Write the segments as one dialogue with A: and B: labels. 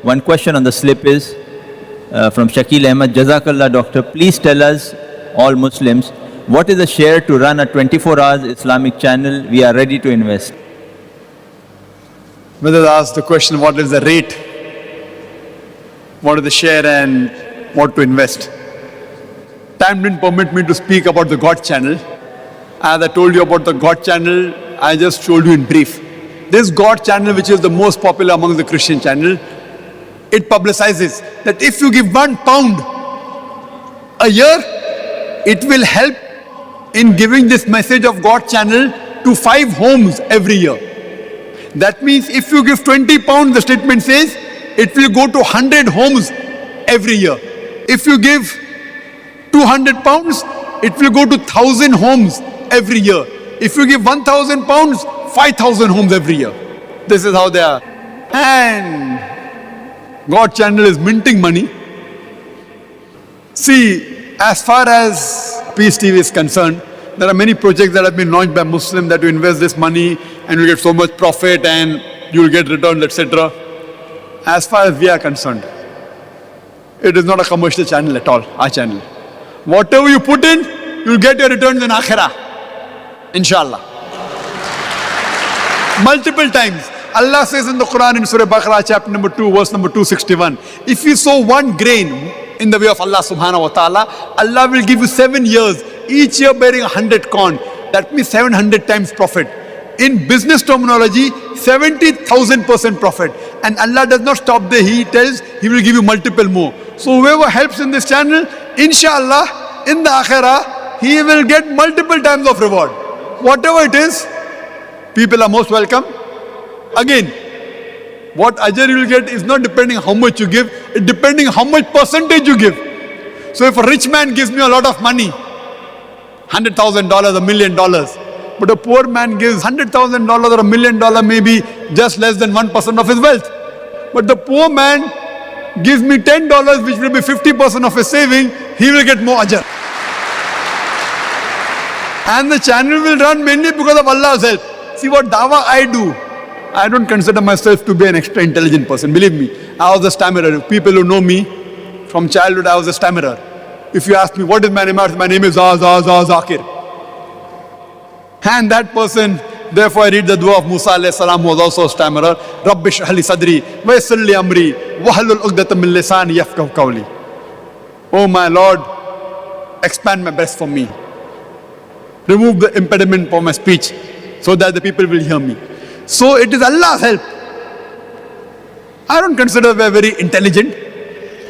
A: One question on the slip is from Shakil Ahmed. Jazakallah, doctor. Please tell us, all Muslims, what is the share to run a 24 hours Islamic channel? We are ready to invest.
B: Whether asked the question, what is the rate, what is the share, and what to invest. Time didn't permit me to speak about the God channel. As I told you about the God channel, I just told you in brief. This God channel, which is the most popular among the Christian channel, it publicizes that if you give £1 a year, it will help in giving this message of God channel to 5 homes every year. That means if you give £20, the statement says, it will go to 100 homes every year. If you give £200, it will go to 1,000 homes every year. If you give £1,000, 5,000 homes every year. This is how they are. And God channel is minting money. See, as far as Peace TV is concerned, there are many projects that have been launched by Muslims that you invest this money and you get so much profit and you will get returns, etc. As far as we are concerned, it is not a commercial channel at all, our channel. Whatever you put in, you will get your returns in Akhirah. Inshallah. Multiple times. Allah says in the Quran in Surah Baqarah chapter number 2 verse number 261, if you sow 1 grain in the way of Allah subhanahu wa ta'ala, Allah will give you 7 years, each year bearing 100 corn. That means 700 times profit. In business terminology, 70,000% profit. And Allah does not stop there. He tells He will give you multiple more. So whoever helps in this channel, inshallah, in the Akhirah, he will get multiple times of reward. Whatever it is, people are most welcome. Again, what ajr you will get is not depending how much you give, it's depending how much percentage you give. So if a rich man gives me a lot of money, $100,000, $1 million, but a poor man gives $100,000 or $1 million, maybe just less than 1% of his wealth. But the poor man gives me $10, which will be 50% of his saving, he will get more ajr. And the channel will run mainly because of Allah's help. See what dawah I do. I don't consider myself to be an extra intelligent person. Believe me, I was a stammerer. People who know me from childhood, I was a stammerer. If you ask me, what is my name? My name is Zakir. And that person, therefore I read the dua of Musa alayhi salam, who was also a stammerer. Rabbi shrah li sadri, wa yassir li amri, wahlul uqdatam min lisani yafqahu qawli. Oh my Lord, expand my breast for me. Remove the impediment for my speech so that the people will hear me. So it is Allah's help. I don't consider we are very intelligent.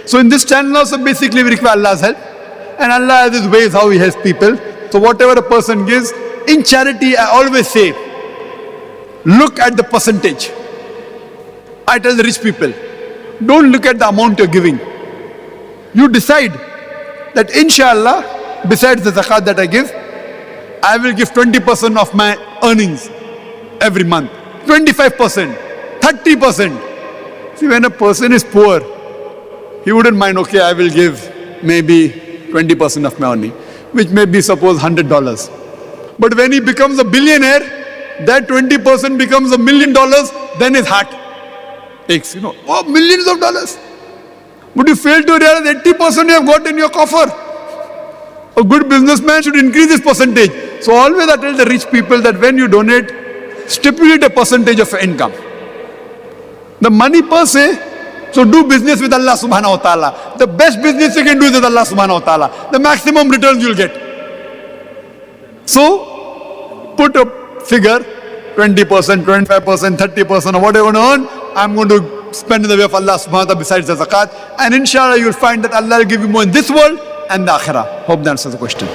B: So in this channel also basically we require Allah's help. And Allah has His ways how He helps people. So whatever a person gives, in charity I always say, look at the percentage. I tell the rich people, don't look at the amount you're giving. You decide that inshallah, besides the zakat that I give, I will give 20% of my earnings every month. 25%, 30%. See, when a person is poor, he wouldn't mind, okay, I will give maybe 20% of my earning, which may be suppose $100. But when he becomes a billionaire, that 20% becomes $1 million, then his heart takes, millions of dollars. But you fail to realize 80% you have got in your coffer. A good businessman should increase his percentage. So always I tell the rich people that when you donate, stipulate a percentage of your income. The money per se, so do business with Allah subhanahu wa ta'ala. The best business you can do is with Allah subhanahu wa ta'ala. The maximum returns you'll get. So, put a figure, 20%, 25%, 30% or whatever you want to earn, I'm going to spend in the way of Allah subhanahu wa ta'ala besides the zakat. And inshallah you'll find that Allah will give you more in this world and the akhirah. Hope that answers the question.